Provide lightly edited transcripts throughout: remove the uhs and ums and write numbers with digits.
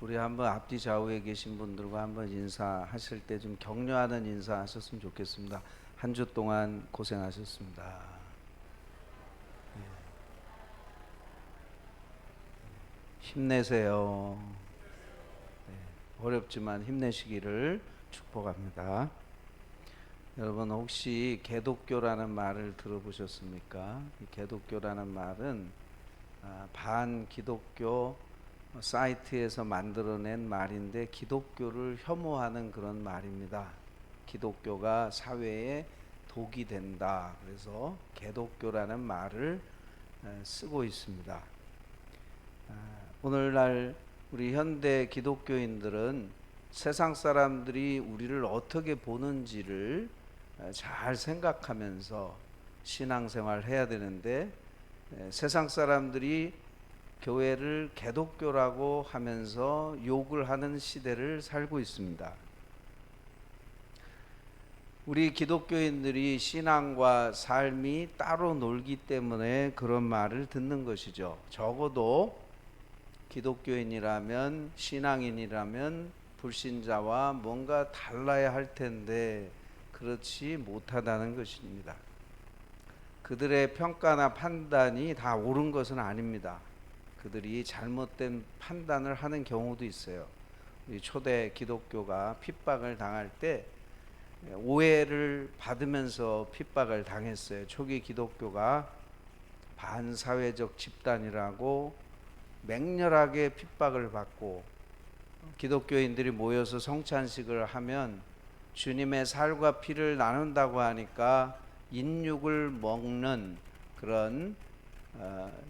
우리 한번 앞뒤 좌우에 계신 분들과 한번 인사하실 때 좀 격려하는 인사하셨으면 좋겠습니다. 한 주 동안 고생하셨습니다. 힘내세요. 어렵지만 힘내시기를 축복합니다. 여러분 혹시 개독교라는 말을 들어보셨습니까? 이 개독교라는 말은 반기독교 사이트에서 만들어낸 말인데 기독교를 혐오하는 그런 말입니다. 기독교가 사회에 독이 된다. 그래서 개독교라는 말을 쓰고 있습니다. 오늘날 우리 현대 기독교인들은 세상 사람들이 우리를 어떻게 보는지를 잘 생각하면서 신앙생활을 해야 되는데 세상 사람들이 교회를 개독교라고 하면서 욕을 하는 시대를 살고 있습니다. 우리 기독교인들이 신앙과 삶이 따로 놀기 때문에 그런 말을 듣는 것이죠. 적어도 기독교인이라면, 신앙인이라면 불신자와 뭔가 달라야 할 텐데 그렇지 못하다는 것입니다. 그들의 평가나 판단이 다 옳은 것은 아닙니다. 그들이 잘못된 판단을 하는 경우도 있어요. 우리 초대 기독교가 핍박을 당할 때 오해를 받으면서 핍박을 당했어요. 초기 기독교가 반사회적 집단이라고 맹렬하게 핍박을 받고 기독교인들이 모여서 성찬식을 하면 주님의 살과 피를 나눈다고 하니까 인육을 먹는 그런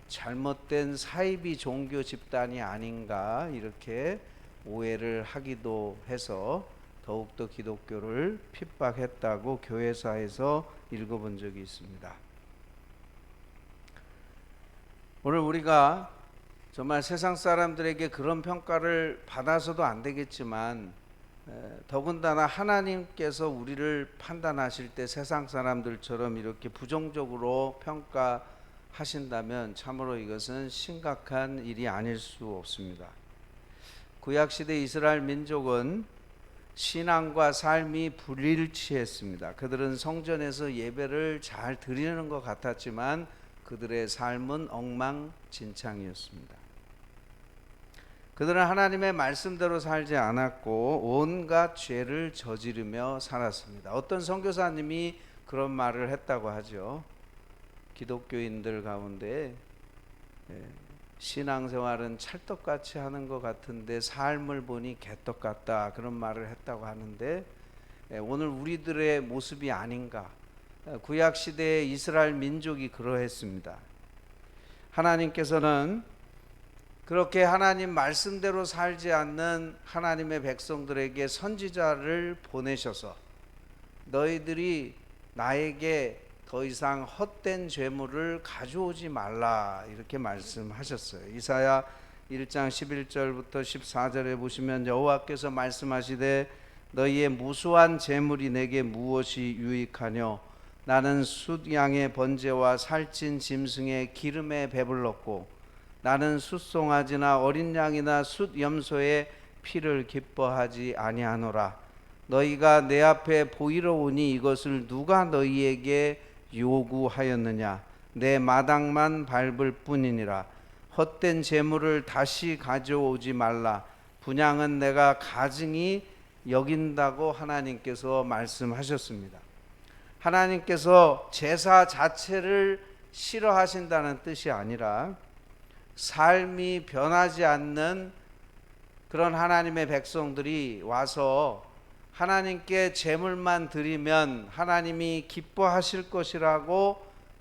잘못된 사이비 종교 집단이 아닌가 이렇게 오해를 하기도 해서 더욱더 기독교를 핍박했다고 교회사에서 읽어본 적이 있습니다. 오늘 우리가 정말 세상 사람들에게 그런 평가를 받아서도 안 되겠지만 더군다나 하나님께서 우리를 판단하실 때 세상 사람들처럼 이렇게 부정적으로 평가하신다면 참으로 이것은 심각한 일이 아닐 수 없습니다. 구약시대 이스라엘 민족은 신앙과 삶이 불일치했습니다. 그들은 성전에서 예배를 잘 드리는 것 같았지만 그들의 삶은 엉망진창이었습니다. 그들은 하나님의 말씀대로 살지 않았고 온갖 죄를 저지르며 살았습니다. 어떤 선교사님이 그런 말을 했다고 하죠. 기독교인들 가운데 신앙생활은 찰떡같이 하는 것 같은데 삶을 보니 개떡 같다, 그런 말을 했다고 하는데 오늘 우리들의 모습이 아닌가. 구약시대의 이스라엘 민족이 그러했습니다. 하나님께서는 그렇게 하나님 말씀대로 살지 않는 하나님의 백성들에게 선지자를 보내셔서 너희들이 나에게 더 이상 헛된 죄물을 가져오지 말라 이렇게 말씀하셨어요. 이사야 1장 11절부터 14절에 보시면 여호와께서 말씀하시되 너희의 무수한 재물이 내게 무엇이 유익하뇨? 나는 숫양의 번제와 살찐 짐승의 기름에 배불렀고 나는 숫송아지나 어린 양이나 숫염소의 피를 기뻐하지 아니하노라. 너희가 내 앞에 보이러 오니 이것을 누가 너희에게 요구하였느냐? 내 마당만 밟을 뿐이니라. 헛된 재물을 다시 가져오지 말라. 분향은 내가 가증히 여긴다고 하나님께서 말씀하셨습니다. 하나님께서 제사 자체를 싫어하신다는 뜻이 아니라 삶이 변하지 않는 그런 하나님의 백성들이 와서 하나님께 제물만 드리면 하나님이 기뻐하실 것이라고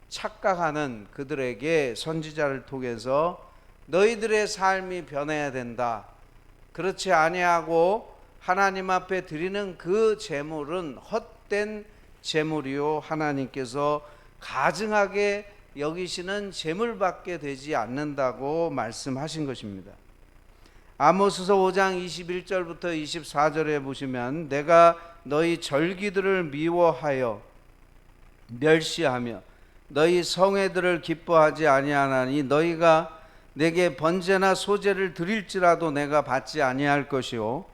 착각하는 그들에게 선지자를 통해서 너희들의 삶이 변해야 된다. 그렇지 아니하고 하나님 앞에 드리는 그 제물은 헛된 제물이요 하나님께서 가증하게 여기시는 제물밖에 되지 않는다고 말씀하신 것입니다. 아모스서 5장 21절부터 24절에 보시면 내가 너희 절기들을 미워하여 멸시하며 너희 성회들을 기뻐하지 아니하나니 너희가 내게 번제나 소제를 드릴지라도 내가 받지 아니할 것이요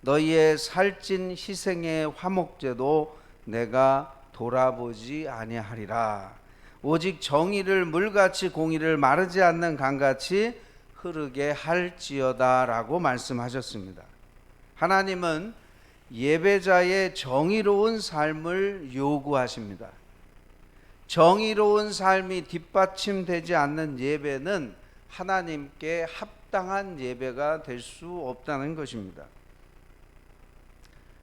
너희의 살찐 희생의 화목제도 내가 돌아보지 아니하리라. 오직 정의를 물같이 공의를 마르지 않는 강같이 흐르게 할지어다 라고 말씀하셨습니다. 하나님은 예배자의 정의로운 삶을 요구하십니다. 정의로운 삶이 뒷받침되지 않는 예배는 하나님께 합당한 예배가 될 수 없다는 것입니다.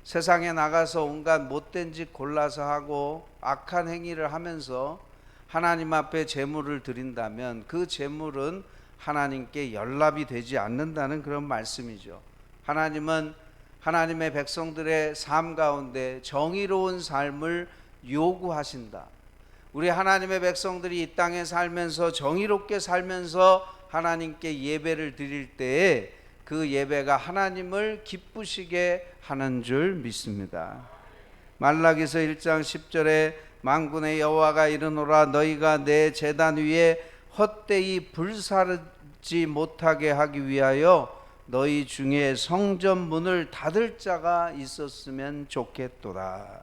세상에 나가서 온갖 못된 짓 골라서 하고 악한 행위를 하면서 하나님 앞에 제물을 드린다면 그 제물은 하나님께 연락이 되지 않는다는 그런 말씀이죠. 하나님은 하나님의 백성들의 삶 가운데 정의로운 삶을 요구하신다. 우리 하나님의 백성들이 이 땅에 살면서 정의롭게 살면서 하나님께 예배를 드릴 때에 그 예배가 하나님을 기쁘시게 하는 줄 믿습니다. 말라기서 1장 10절에 만군의 여호와가 이르노라 너희가 내 제단 위에 헛되이 불사르지 못하게 하기 위하여 너희 중에 성전 문을 닫을 자가 있었으면 좋겠도다.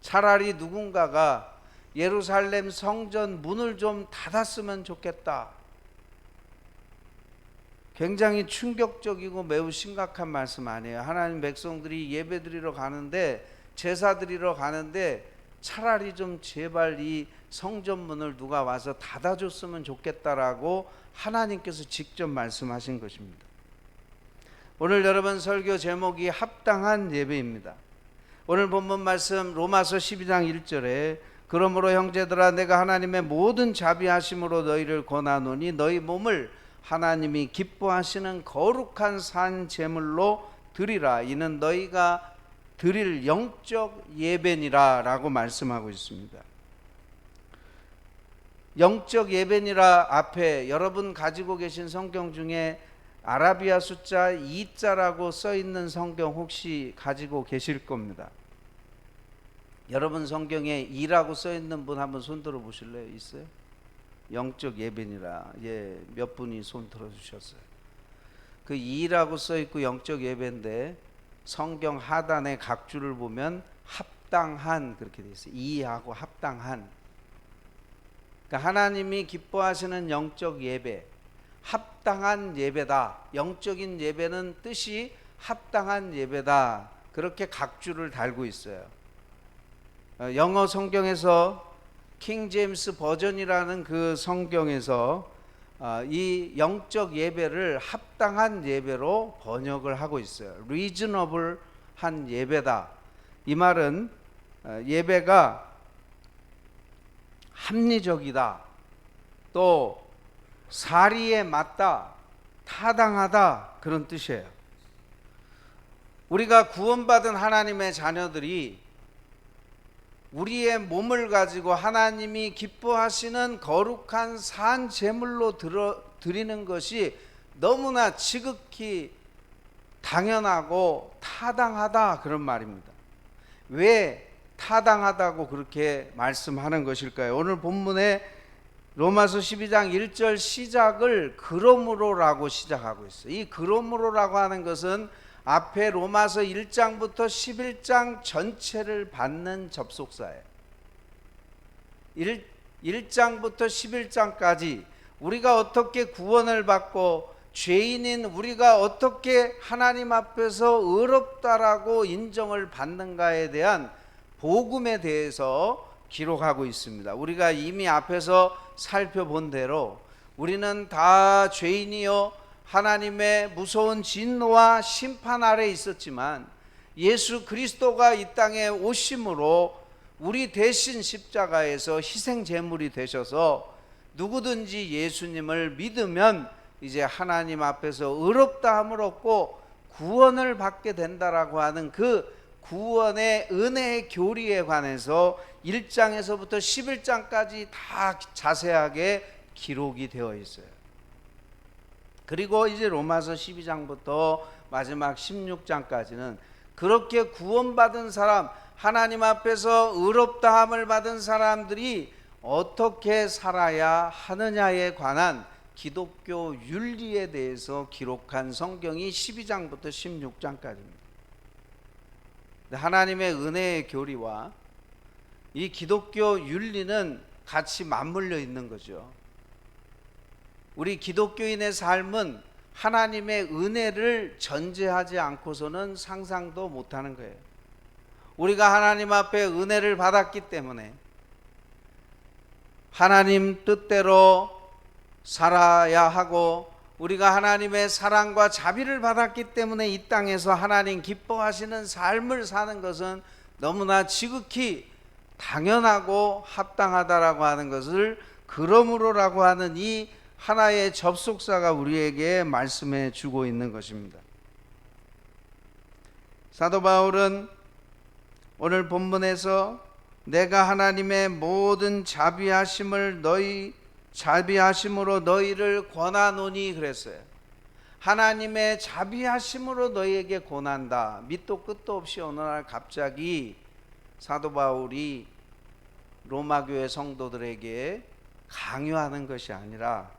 차라리 누군가가 예루살렘 성전 문을 좀 닫았으면 좋겠다. 굉장히 충격적이고 매우 심각한 말씀 아니에요. 하나님 백성들이 예배 드리러 가는데, 제사 드리러 가는데 차라리 좀 제발 이 성전 문을 누가 와서 닫아줬으면 좋겠다라고 하나님께서 직접 말씀하신 것입니다. 오늘 여러분 설교 제목이 합당한 예배입니다. 오늘 본문 말씀 로마서 12장 1절에 그러므로 형제들아 내가 하나님의 모든 자비하심으로 너희를 권하노니 너희 몸을 하나님이 기뻐하시는 거룩한 산 제물로 드리라. 이는 너희가 드릴 영적 예배니라 라고 말씀하고 있습니다. 영적 예배니라 앞에 여러분 가지고 계신 성경 중에 아라비아 숫자 2자라고 써있는 성경 혹시 가지고 계실 겁니다. 여러분 성경에 2라고 써있는 분 한번 손 들어 보실래요? 있어요? 영적 예배니라. 예, 몇 분이 손 들어 주셨어요. 그 2라고 써있고 영적 예배인데 성경 하단의 각 줄을 보면 합당한 그렇게 되어 있어요. 2하고 합당한. 그러니까 하나님이 기뻐하시는 영적 예배, 합당한 예배다. 영적인 예배는 뜻이 합당한 예배다. 그렇게 각 줄을 달고 있어요. 영어 성경에서 킹 제임스 버전이라는 그 성경에서 이 영적 예배를 합당한 예배로 번역을 하고 있어요. reasonable한 예배다. 이 말은 예배가 합리적이다, 또 사리에 맞다, 타당하다 그런 뜻이에요. 우리가 구원받은 하나님의 자녀들이 우리의 몸을 가지고 하나님이 기뻐하시는 거룩한 산 제물로 드리는 것이 너무나 지극히 당연하고 타당하다 그런 말입니다. 왜 타당하다고 그렇게 말씀하는 것일까요? 오늘 본문에 로마서 12장 1절 시작을 그러므로라고 시작하고 있어요. 이 그러므로라고 하는 것은 앞에 로마서 1장부터 11장 전체를 받는 접속사예요. 1장부터 11장까지 우리가 어떻게 구원을 받고 죄인인 우리가 어떻게 하나님 앞에서 의롭다라고 인정을 받는가에 대한 복음에 대해서 기록하고 있습니다. 우리가 이미 앞에서 살펴본 대로 우리는 다 죄인이요 하나님의 무서운 진노와 심판 아래 있었지만 예수 그리스도가 이 땅에 오심으로 우리 대신 십자가에서 희생 제물이 되셔서 누구든지 예수님을 믿으면 이제 하나님 앞에서 의롭다함을 얻고 구원을 받게 된다라고 하는 그 구원의 은혜의 교리에 관해서 1장에서부터 11장까지 다 자세하게 기록이 되어 있어요. 그리고 이제 로마서 12장부터 마지막 16장까지는 그렇게 구원받은 사람, 하나님 앞에서 의롭다함을 받은 사람들이 어떻게 살아야 하느냐에 관한 기독교 윤리에 대해서 기록한 성경이 12장부터 16장까지입니다. 하나님의 은혜의 교리와 이 기독교 윤리는 같이 맞물려 있는 거죠. 우리 기독교인의 삶은 하나님의 은혜를 전제하지 않고서는 상상도 못하는 거예요. 우리가 하나님 앞에 은혜를 받았기 때문에 하나님 뜻대로 살아야 하고, 우리가 하나님의 사랑과 자비를 받았기 때문에 이 땅에서 하나님 기뻐하시는 삶을 사는 것은 너무나 지극히 당연하고 합당하다라고 하는 것을 그러므로라고 하는 이 하나의 접속사가 우리에게 말씀해 주고 있는 것입니다. 사도 바울은 오늘 본문에서 내가 하나님의 모든 자비하심으로 너희를 권하노니 그랬어요. 하나님의 자비하심으로 너희에게 권한다. 밑도 끝도 없이 어느 날 갑자기 사도 바울이 로마 교회 성도들에게 강요하는 것이 아니라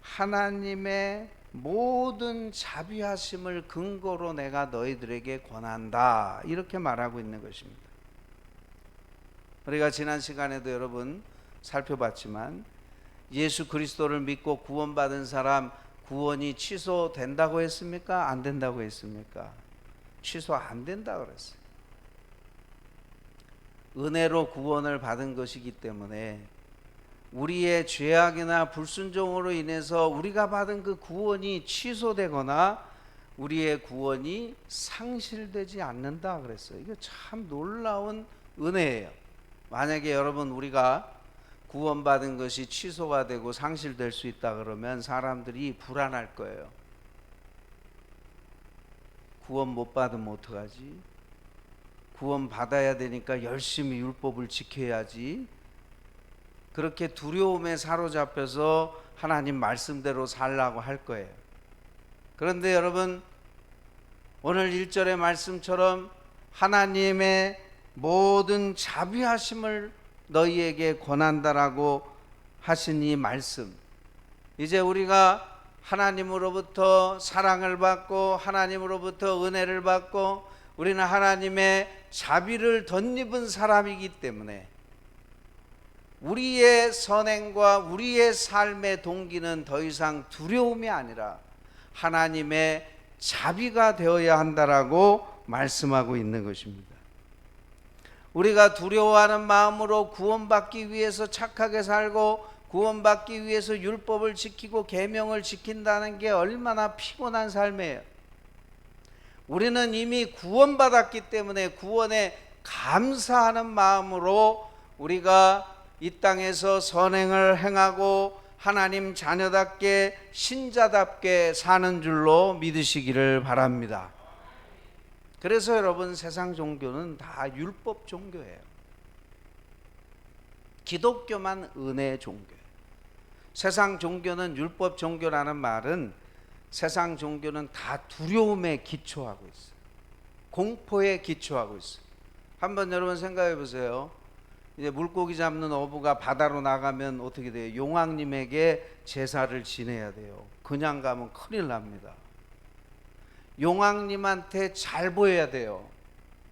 하나님의 모든 자비하심을 근거로 내가 너희들에게 권한다, 이렇게 말하고 있는 것입니다. 우리가 지난 시간에도 여러분 살펴봤지만 예수 그리스도를 믿고 구원받은 사람 구원이 취소된다고 했습니까? 안 된다고 했습니까? 취소 안 된다 그랬어요. 은혜로 구원을 받은 것이기 때문에 우리의 죄악이나 불순종으로 인해서 우리가 받은 그 구원이 취소되거나 우리의 구원이 상실되지 않는다 그랬어요. 이거 참 놀라운 은혜예요. 만약에 여러분 우리가 구원받은 것이 취소가 되고 상실될 수 있다 그러면 사람들이 불안할 거예요. 구원 못 받으면 어떡하지? 구원 받아야 되니까 열심히 율법을 지켜야지. 그렇게 두려움에 사로잡혀서 하나님 말씀대로 살라고 할 거예요. 그런데 여러분, 오늘 1절의 말씀처럼 하나님의 모든 자비하심을 너희에게 권한다라고 하신 이 말씀, 이제 우리가 하나님으로부터 사랑을 받고 하나님으로부터 은혜를 받고 우리는 하나님의 자비를 덧입은 사람이기 때문에 우리의 선행과 우리의 삶의 동기는 더 이상 두려움이 아니라 하나님의 자비가 되어야 한다라고 말씀하고 있는 것입니다. 우리가 두려워하는 마음으로 구원받기 위해서 착하게 살고 구원받기 위해서 율법을 지키고 계명을 지킨다는 게 얼마나 피곤한 삶이에요. 우리는 이미 구원받았기 때문에 구원에 감사하는 마음으로 우리가 이 땅에서 선행을 행하고 하나님 자녀답게 신자답게 사는 줄로 믿으시기를 바랍니다. 그래서 여러분, 세상 종교는 다 율법 종교예요. 기독교만 은혜 종교예요. 세상 종교는, 율법 종교라는 말은 세상 종교는 다 두려움에 기초하고 있어요. 공포에 기초하고 있어요. 한번 여러분 생각해 보세요. 이제 물고기 잡는 어부가 바다로 나가면 어떻게 돼요? 용왕님에게 제사를 지내야 돼요. 그냥 가면 큰일 납니다. 용왕님한테 잘 보여야 돼요.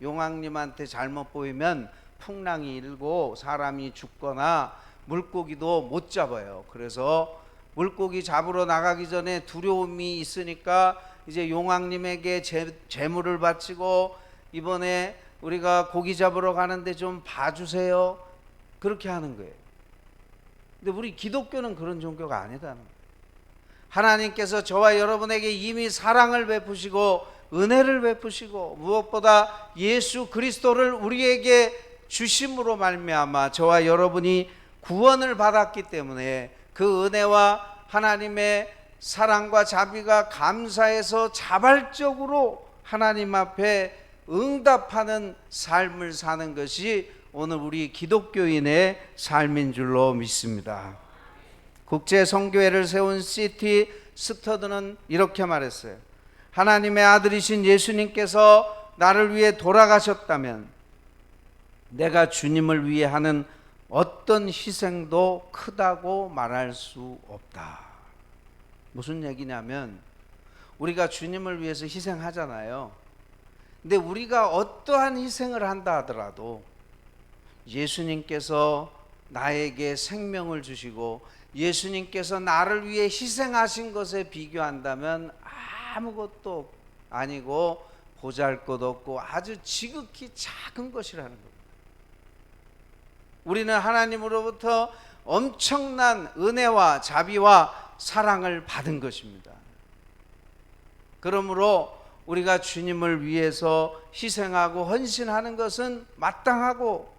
용왕님한테 잘못 보이면 풍랑이 일고 사람이 죽거나 물고기도 못 잡아요. 그래서 물고기 잡으러 나가기 전에 두려움이 있으니까 이제 용왕님에게 제물을 바치고, 이번에 우리가 고기 잡으러 가는데 좀 봐주세요, 그렇게 하는 거예요. 근데 우리 기독교는 그런 종교가 아니다는 거예요. 하나님께서 저와 여러분에게 이미 사랑을 베푸시고 은혜를 베푸시고 무엇보다 예수 그리스도를 우리에게 주심으로 말미암아 저와 여러분이 구원을 받았기 때문에 그 은혜와 하나님의 사랑과 자비가 감사해서 자발적으로 하나님 앞에 응답하는 삶을 사는 것이 오늘 우리 기독교인의 삶인 줄로 믿습니다. 국제 선교회를 세운 C.T. 스터드는 이렇게 말했어요. 하나님의 아들이신 예수님께서 나를 위해 돌아가셨다면 내가 주님을 위해 하는 어떤 희생도 크다고 말할 수 없다. 무슨 얘기냐면 우리가 주님을 위해서 희생하잖아요. 근데 우리가 어떠한 희생을 한다 하더라도 예수님께서 나에게 생명을 주시고 예수님께서 나를 위해 희생하신 것에 비교한다면 아무것도 아니고 보잘것없고 아주 지극히 작은 것이라는 겁니다. 우리는 하나님으로부터 엄청난 은혜와 자비와 사랑을 받은 것입니다. 그러므로 우리가 주님을 위해서 희생하고 헌신하는 것은 마땅하고,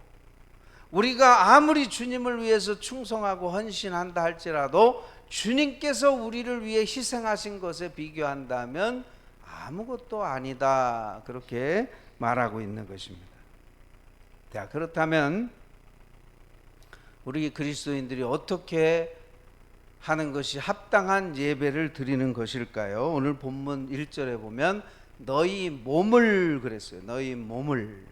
우리가 아무리 주님을 위해서 충성하고 헌신한다 할지라도 주님께서 우리를 위해 희생하신 것에 비교한다면 아무것도 아니다, 그렇게 말하고 있는 것입니다. 자, 그렇다면 우리 그리스도인들이 어떻게 하는 것이 합당한 예배를 드리는 것일까요? 오늘 본문 1절에 보면 너희 몸을 그랬어요. 너희 몸을.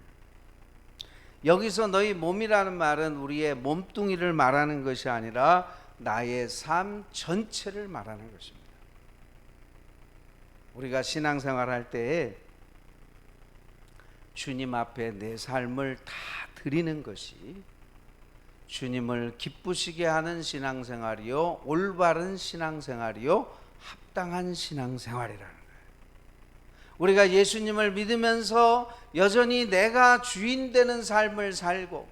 여기서 너희 몸이라는 말은 우리의 몸뚱이를 말하는 것이 아니라 나의 삶 전체를 말하는 것입니다. 우리가 신앙생활 할 때에 주님 앞에 내 삶을 다 드리는 것이 주님을 기쁘시게 하는 신앙생활이요, 올바른 신앙생활이요, 합당한 신앙생활이라는 거예요. 우리가 예수님을 믿으면서 여전히 내가 주인 되는 삶을 살고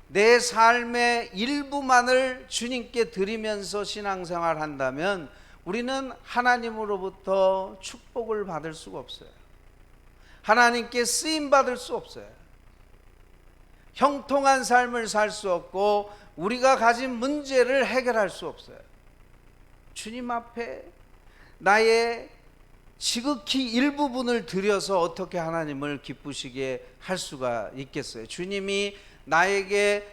내 삶의 일부만을 주님께 드리면서 신앙생활 한다면 우리는 하나님으로부터 축복을 받을 수가 없어요. 하나님께 쓰임 받을 수 없어요. 형통한 삶을 살 수 없고 우리가 가진 문제를 해결할 수 없어요. 주님 앞에 나의 지극히 일부분을 드려서 어떻게 하나님을 기쁘시게 할 수가 있겠어요? 주님이 나에게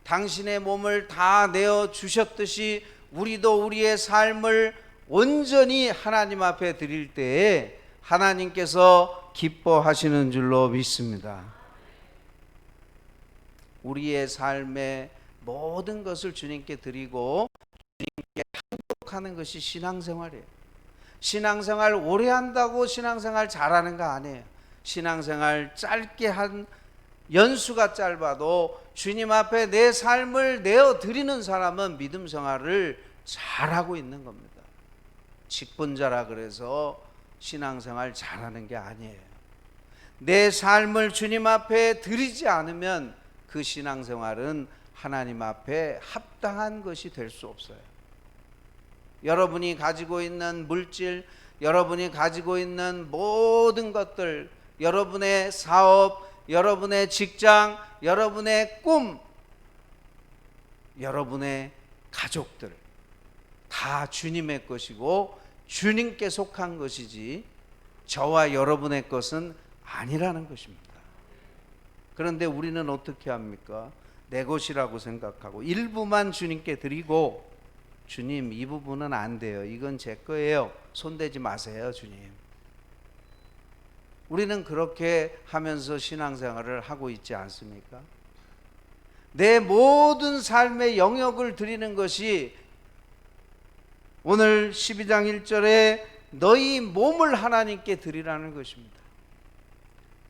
당신의 몸을 다 내어 주셨듯이 우리도 우리의 삶을 온전히 하나님 앞에 드릴 때에 하나님께서 기뻐하시는 줄로 믿습니다. 우리의 삶의 모든 것을 주님께 드리고 주님께 항복하는 것이 신앙생활이에요. 신앙생활 오래 한다고 신앙생활 잘하는 거 아니에요. 신앙생활 짧게 한 연수가 짧아도 주님 앞에 내 삶을 내어 드리는 사람은 믿음 생활을 잘하고 있는 겁니다. 직분자라 그래서 신앙생활 잘하는 게 아니에요. 내 삶을 주님 앞에 드리지 않으면 그 신앙생활은 하나님 앞에 합당한 것이 될 수 없어요. 여러분이 가지고 있는 물질, 여러분이 가지고 있는 모든 것들, 여러분의 사업, 여러분의 직장, 여러분의 꿈, 여러분의 가족들 다 주님의 것이고 주님께 속한 것이지 저와 여러분의 것은 아니라는 것입니다. 그런데 우리는 어떻게 합니까? 내 것이라고 생각하고 일부만 주님께 드리고 주님 이 부분은 안 돼요. 이건 제 거예요. 손대지 마세요, 주님. 우리는 그렇게 하면서 신앙생활을 하고 있지 않습니까? 내 모든 삶의 영역을 드리는 것이 오늘 12장 1절에 너희 몸을 하나님께 드리라는 것입니다.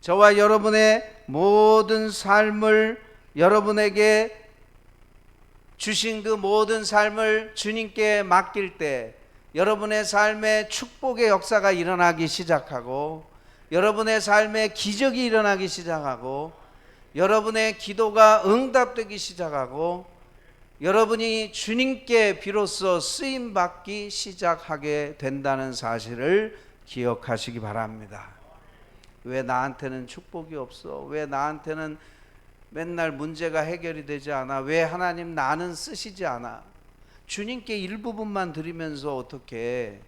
저와 여러분의 모든 삶을 여러분에게 주신 그 모든 삶을 주님께 맡길 때 여러분의 삶에 축복의 역사가 일어나기 시작하고 여러분의 삶에 기적이 일어나기 시작하고 여러분의 기도가 응답되기 시작하고 여러분이 주님께 비로소 쓰임받기 시작하게 된다는 사실을 기억하시기 바랍니다. 왜 나한테는 축복이 없어? 왜 나한테는 맨날 문제가 해결이 되지 않아? 왜 하나님 나는 쓰시지 않아? 주님께 일부분만 드리면서 어떻게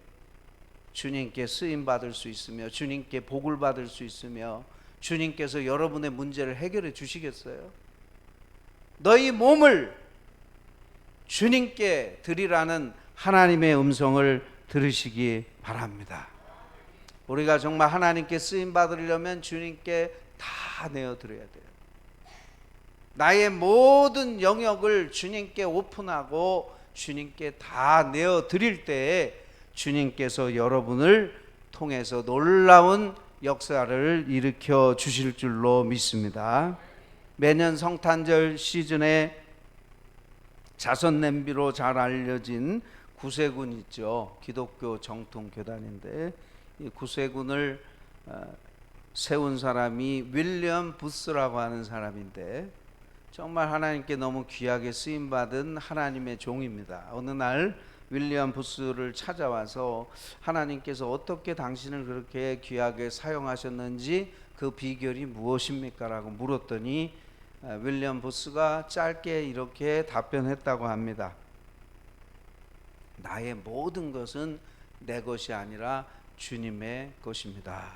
주님께 쓰임 받을 수 있으며 주님께 복을 받을 수 있으며 주님께서 여러분의 문제를 해결해 주시겠어요? 너희 몸을 주님께 드리라는 하나님의 음성을 들으시기 바랍니다. 우리가 정말 하나님께 쓰임 받으려면 주님께 다 내어 드려야 돼요. 나의 모든 영역을 주님께 오픈하고 주님께 다 내어 드릴 때에 주님께서 여러분을 통해서 놀라운 역사를 일으켜 주실 줄로 믿습니다. 매년 성탄절 시즌에 자선 냄비로 잘 알려진 구세군 있죠. 기독교 정통 교단인데 이 구세군을 세운 사람이 윌리엄 부스라고 하는 사람인데 정말 하나님께 너무 귀하게 쓰임받은 하나님의 종입니다. 어느 날 윌리엄 부스를 찾아와서 하나님께서 어떻게 당신을 그렇게 귀하게 사용하셨는지 그 비결이 무엇입니까? 라고 물었더니 윌리엄 부스가 짧게 이렇게 답변했다고 합니다. 나의 모든 것은 내 것이 아니라 주님의 것입니다.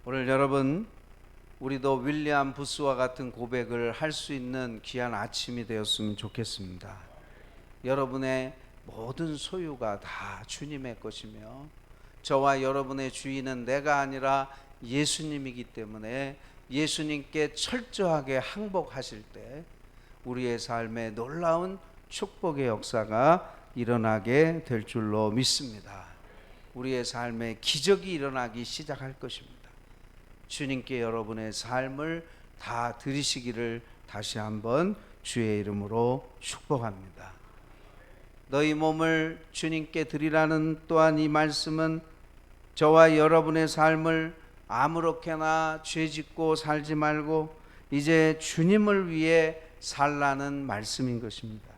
오늘 여러분, 우리도 윌리엄 부스와 같은 고백을 할 수 있는 귀한 아침이 되었으면 좋겠습니다. 여러분의 모든 소유가 다 주님의 것이며 저와 여러분의 주인은 내가 아니라 예수님이기 때문에 예수님께 철저하게 항복하실 때 우리의 삶에 놀라운 축복의 역사가 일어나게 될 줄로 믿습니다. 우리의 삶에 기적이 일어나기 시작할 것입니다. 주님께 여러분의 삶을 다 드리시기를 다시 한번 주의 이름으로 축복합니다. 너희 몸을 주님께 드리라는 또한 이 말씀은 저와 여러분의 삶을 아무렇게나 죄짓고 살지 말고 이제 주님을 위해 살라는 말씀인 것입니다.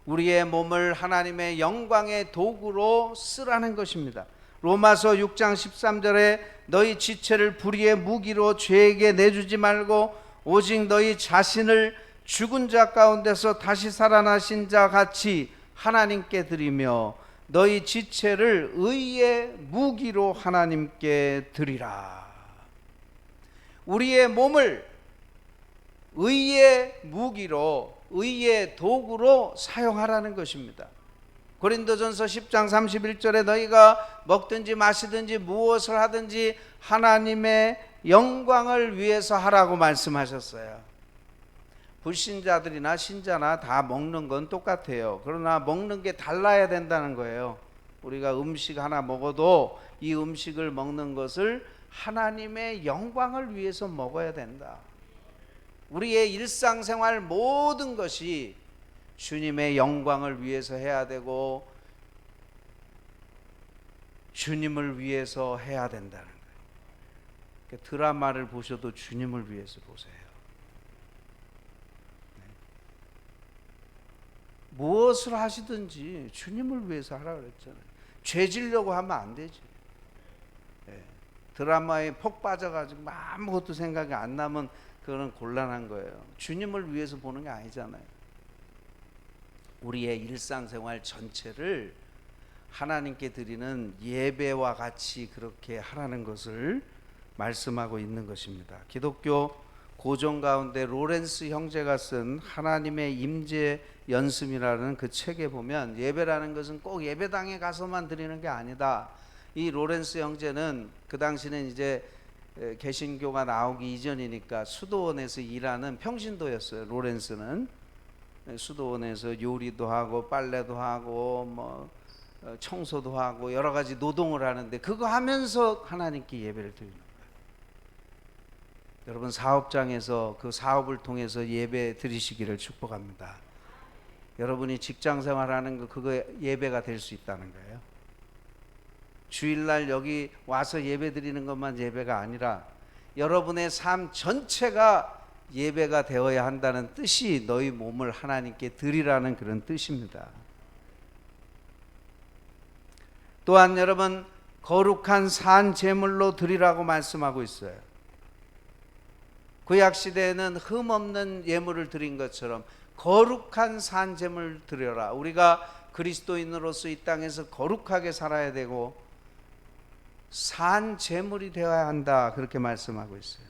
우리의 몸을 하나님의 영광의 도구로 쓰라는 것입니다. 로마서 6장 13절에 너희 지체를 불의의 무기로 죄에게 내주지 말고 오직 너희 자신을 죽은 자 가운데서 다시 살아나신 자 같이 하나님께 드리며 너희 지체를 의의 무기로 하나님께 드리라. 우리의 몸을 의의 무기로, 의의 도구로 사용하라는 것입니다. 고린도전서 10장 31절에 너희가 먹든지 마시든지 무엇을 하든지 하나님의 영광을 위해서 하라고 말씀하셨어요. 불신자들이나 신자나 다 먹는 건 똑같아요. 그러나 먹는 게 달라야 된다는 거예요. 우리가 음식 하나 먹어도 이 음식을 먹는 것을 하나님의 영광을 위해서 먹어야 된다. 우리의 일상생활 모든 것이 주님의 영광을 위해서 해야 되고 주님을 위해서 해야 된다는 거예요. 그러니까 드라마를 보셔도 주님을 위해서 보세요. 무엇을 하시든지 주님을 위해서 하라고 그랬잖아요. 죄 지려고 하면 안 되지. 드라마에 폭 빠져가지고 아무것도 생각이 안 나면 그거는 곤란한 거예요. 주님을 위해서 보는 게 아니잖아요. 우리의 일상생활 전체를 하나님께 드리는 예배와 같이 그렇게 하라는 것을 말씀하고 있는 것입니다. 기독교 고전 가운데 로렌스 형제가 쓴 하나님의 임재 연습이라는 그 책에 보면 예배라는 것은 꼭 예배당에 가서만 드리는 게 아니다. 이 로렌스 형제는 그 당시는 이제 개신교가 나오기 이전이니까 수도원에서 일하는 평신도였어요. 로렌스는 수도원에서 요리도 하고 빨래도 하고 뭐 청소도 하고 여러 가지 노동을 하는데 그거 하면서 하나님께 예배를 드리는 거예요. 여러분 사업장에서 그 사업을 통해서 예배 드리시기를 축복합니다. 여러분이 직장 생활하는 거 그거 예배가 될 수 있다는 거예요. 주일날 여기 와서 예배 드리는 것만 예배가 아니라 여러분의 삶 전체가 예배가 되어야 한다는 뜻이 너희 몸을 하나님께 드리라는 그런 뜻입니다. 또한 여러분 거룩한 산 제물로 드리라고 말씀하고 있어요. 구약 시대에는 흠 없는 예물을 드린 것처럼 거룩한 산 제물 드려라. 우리가 그리스도인으로서 이 땅에서 거룩하게 살아야 되고 산 제물이 되어야 한다. 그렇게 말씀하고 있어요.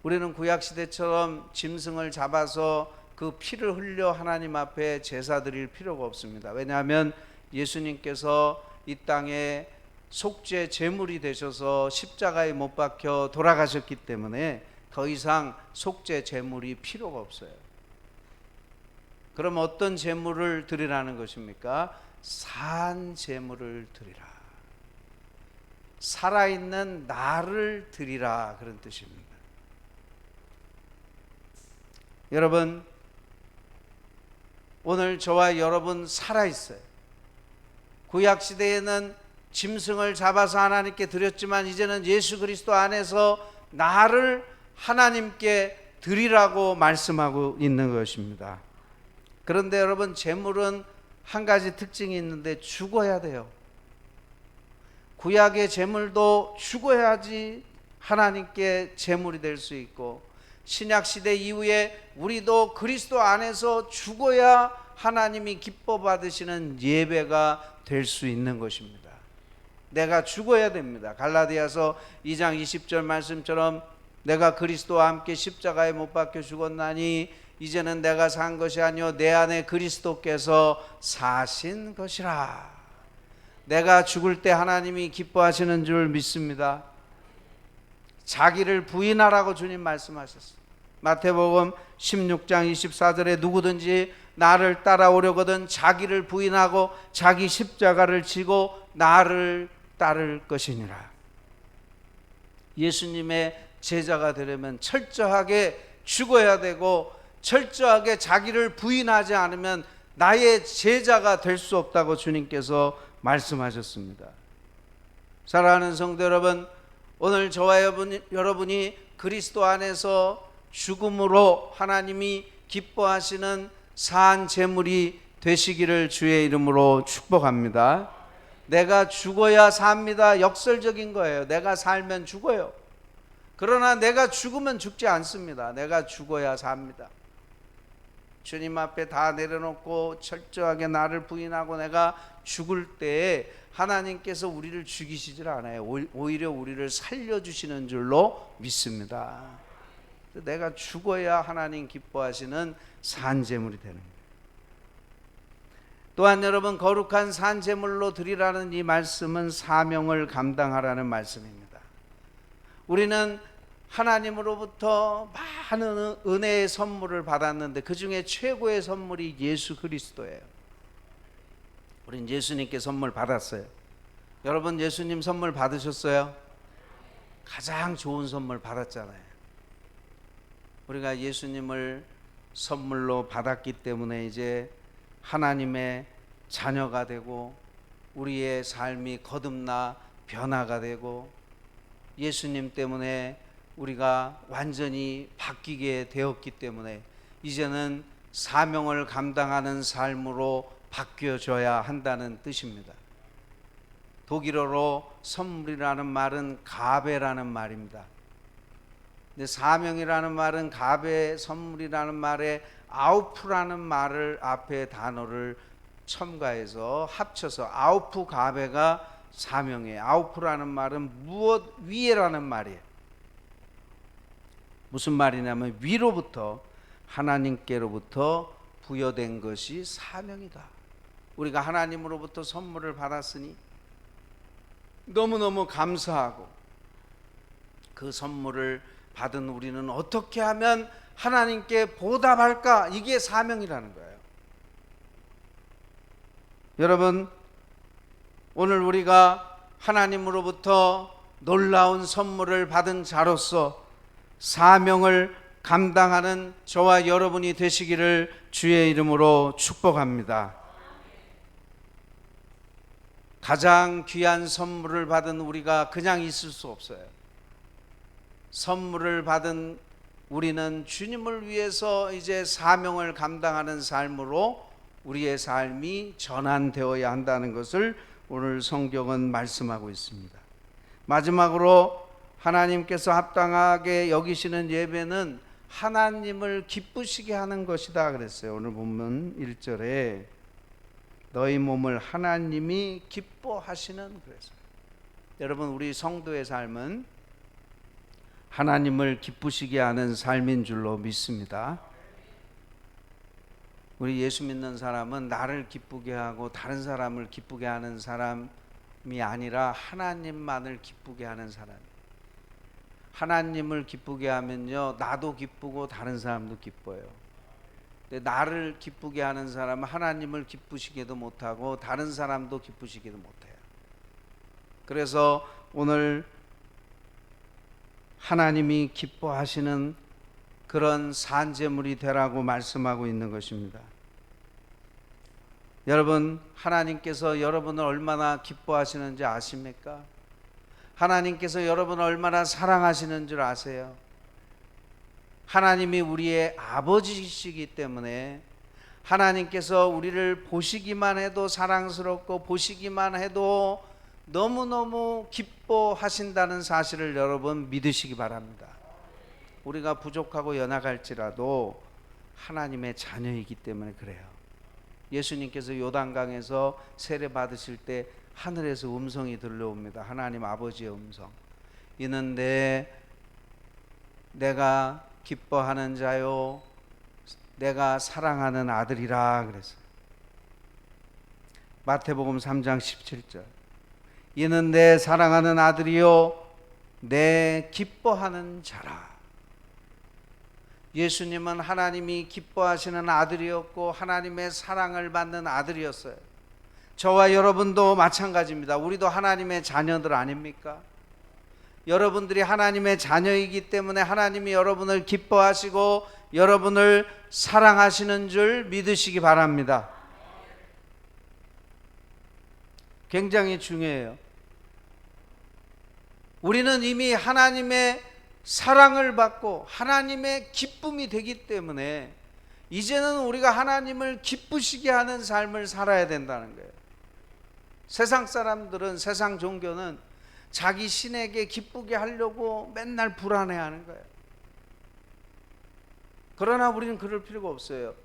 우리는 구약 시대처럼 짐승을 잡아서 그 피를 흘려 하나님 앞에 제사 드릴 필요가 없습니다. 왜냐하면 예수님께서 이 땅에 속죄 제물이 되셔서 십자가에 못 박혀 돌아가셨기 때문에 더 이상 속죄 제물이 필요가 없어요. 그럼 어떤 제물을 드리라는 것입니까? 산 제물을 드리라. 살아있는 나를 드리라, 그런 뜻입니다. 여러분, 오늘 저와 여러분 살아있어요. 구약시대에는 짐승을 잡아서 하나님께 드렸지만 이제는 예수 그리스도 안에서 나를 하나님께 드리라고 말씀하고 있는 것입니다. 그런데 여러분, 제물은 한 가지 특징이 있는데 죽어야 돼요. 구약의 제물도 죽어야지 하나님께 제물이 될 수 있고, 신약시대 이후에 우리도 그리스도 안에서 죽어야 하나님이 기뻐 받으시는 예배가 될 수 있는 것입니다. 내가 죽어야 됩니다. 갈라디아서 2장 20절 말씀처럼 내가 그리스도와 함께 십자가에 못 박혀 죽었나니 이제는 내가 산 것이 아니요 내 안에 그리스도께서 사신 것이라. 내가 죽을 때 하나님이 기뻐하시는 줄 믿습니다. 자기를 부인하라고 주님 말씀하셨어요. 마태복음 16장 24절에 누구든지 나를 따라오려거든 자기를 부인하고 자기 십자가를 지고 나를 따를 것이니라. 예수님의 제자가 되려면 철저하게 죽어야 되고 철저하게 자기를 부인하지 않으면 나의 제자가 될 수 없다고 주님께서 말씀하셨습니다. 사랑하는 성도 여러분, 오늘 저와 여러분이 그리스도 안에서 죽음으로 하나님이 기뻐하시는 산 제물이 되시기를 주의 이름으로 축복합니다. 내가 죽어야 삽니다. 역설적인 거예요. 내가 살면 죽어요. 그러나 내가 죽으면 죽지 않습니다. 내가 죽어야 삽니다. 주님 앞에 다 내려놓고 철저하게 나를 부인하고 내가 죽을 때에 하나님께서 우리를 죽이시질 않아요. 오히려 우리를 살려주시는 줄로 믿습니다. 내가 죽어야 하나님 기뻐하시는 산제물이 되는 거예요. 또한 여러분, 거룩한 산제물로 드리라는 이 말씀은 사명을 감당하라는 말씀입니다. 우리는 하나님으로부터 많은 은혜의 선물을 받았는데 그 중에 최고의 선물이 예수 그리스도예요. 우린 예수님께 선물 받았어요. 여러분, 예수님 선물 받으셨어요? 가장 좋은 선물 받았잖아요. 우리가 예수님을 선물로 받았기 때문에 이제 하나님의 자녀가 되고 우리의 삶이 거듭나 변화가 되고 예수님 때문에 우리가 완전히 바뀌게 되었기 때문에 이제는 사명을 감당하는 삶으로 바뀌어져야 한다는 뜻입니다. 독일어로 선물이라는 말은 가베라는 말입니다. 근데 사명이라는 말은 가베, 선물이라는 말에 아우프라는 말을 앞에 단어를 첨가해서 합쳐서 아우프 가베가 사명이에요. 아우프라는 말은 무엇 위에라는 말이에요. 무슨 말이냐면 위로부터 하나님께로부터 부여된 것이 사명이다. 우리가 하나님으로부터 선물을 받았으니 너무너무 감사하고 그 선물을 받은 우리는 어떻게 하면 하나님께 보답할까? 이게 사명이라는 거예요. 여러분, 오늘 우리가 하나님으로부터 놀라운 선물을 받은 자로서 사명을 감당하는 저와 여러분이 되시기를 주의 이름으로 축복합니다. 가장 귀한 선물을 받은 우리가 그냥 있을 수 없어요. 선물을 받은 우리는 주님을 위해서 이제 사명을 감당하는 삶으로 우리의 삶이 전환되어야 한다는 것을 오늘 성경은 말씀하고 있습니다. 마지막으로 하나님께서 합당하게 여기시는 예배는 하나님을 기쁘시게 하는 것이다 그랬어요. 오늘 본문 1절에 너희 몸을 하나님이 기뻐하시는 그랬어요. 여러분, 우리 성도의 삶은 하나님을 기쁘시게 하는 삶인 줄로 믿습니다. 우리 예수 믿는 사람은 나를 기쁘게 하고 다른 사람을 기쁘게 하는 사람이 아니라 하나님만을 기쁘게 하는 사람이에요. 하나님을 기쁘게 하면요, 나도 기쁘고 다른 사람도 기뻐요. 근데 나를 기쁘게 하는 사람은 하나님을 기쁘시게도 못하고 다른 사람도 기쁘시게도 못해요. 그래서 오늘 하나님이 기뻐하시는 그런 산제물이 되라고 말씀하고 있는 것입니다. 여러분, 하나님께서 여러분을 얼마나 기뻐하시는지 아십니까? 하나님께서 여러분을 얼마나 사랑하시는 줄 아세요? 하나님이 우리의 아버지시기 때문에 하나님께서 우리를 보시기만 해도 사랑스럽고 보시기만 해도 너무너무 기뻐하신다는 사실을 여러분 믿으시기 바랍니다. 우리가 부족하고 연약할지라도 하나님의 자녀이기 때문에 그래요. 예수님께서 요단강에서 세례 받으실 때 하늘에서 음성이 들려옵니다. 하나님 아버지의 음성. 이는 내가 기뻐하는 자요 내가 사랑하는 아들이라 그랬어요. 마태복음 3장 17절. 이는 내 사랑하는 아들이요 내 기뻐하는 자라. 예수님은 하나님이 기뻐하시는 아들이었고 하나님의 사랑을 받는 아들이었어요. 저와 여러분도 마찬가지입니다. 우리도 하나님의 자녀들 아닙니까? 여러분들이 하나님의 자녀이기 때문에 하나님이 여러분을 기뻐하시고 여러분을 사랑하시는 줄 믿으시기 바랍니다. 굉장히 중요해요. 우리는 이미 하나님의 사랑을 받고 하나님의 기쁨이 되기 때문에 이제는 우리가 하나님을 기쁘시게 하는 삶을 살아야 된다는 거예요. 세상 사람들은, 세상 종교는 자기 신에게 기쁘게 하려고 맨날 불안해하는 거예요. 그러나 우리는 그럴 필요가 없어요.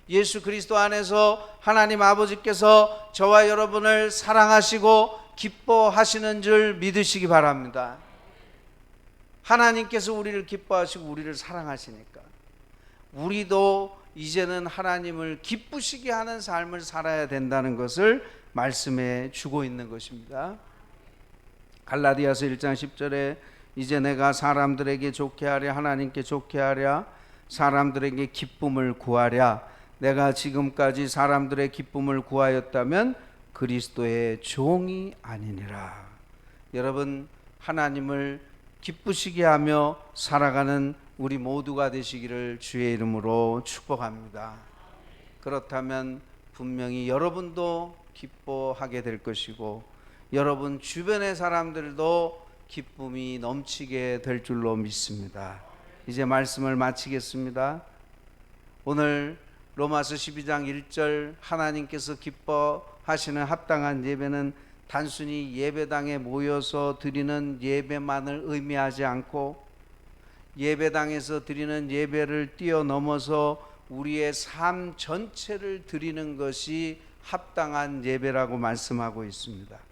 예수 그리스도 안에서 하나님 아버지께서 저와 여러분을 사랑하시고 기뻐하시는 줄 믿으시기 바랍니다. 하나님께서 우리를 기뻐하시고 우리를 사랑하시니까 우리도 이제는 하나님을 기쁘시게 하는 삶을 살아야 된다는 것을 말씀해 주고 있는 것입니다. 갈라디아서 1장 10절에 이제 내가 사람들에게 좋게 하랴 하나님께 좋게 하랴 사람들에게 기쁨을 구하랴. 내가 지금까지 사람들의 기쁨을 구하였다면 그리스도의 종이 아니니라. 여러분, 하나님을 기쁘시게 하며 살아가는 우리 모두가 되시기를 주의 이름으로 축복합니다. 그렇다면 분명히 여러분도 기뻐하게 될 것이고 여러분 주변의 사람들도 기쁨이 넘치게 될 줄로 믿습니다. 이제 말씀을 마치겠습니다. 오늘 로마서 12장 1절 하나님께서 기뻐하시는 합당한 예배는 단순히 예배당에 모여서 드리는 예배만을 의미하지 않고 예배당에서 드리는 예배를 뛰어넘어서 우리의 삶 전체를 드리는 것이 합당한 예배라고 말씀하고 있습니다.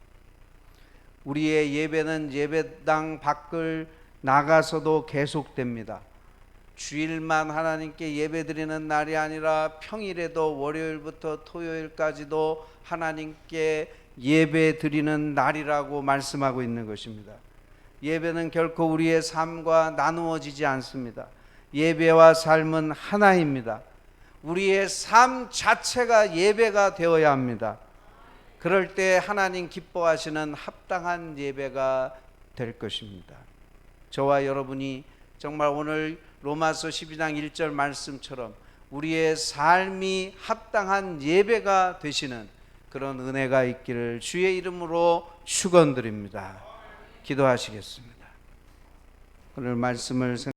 우리의 예배는 예배당 밖을 나가서도 계속됩니다. 주일만 하나님께 예배드리는 날이 아니라 평일에도 월요일부터 토요일까지도 하나님께 예배드리는 날이라고 말씀하고 있는 것입니다. 예배는 결코 우리의 삶과 나누어지지 않습니다. 예배와 삶은 하나입니다. 우리의 삶 자체가 예배가 되어야 합니다. 그럴 때 하나님 기뻐하시는 합당한 예배가 될 것입니다. 저와 여러분이 정말 오늘 로마서 12장 1절 말씀처럼 우리의 삶이 합당한 예배가 되시는 그런 은혜가 있기를 주의 이름으로 축원드립니다. 기도하시겠습니다. 오늘 말씀을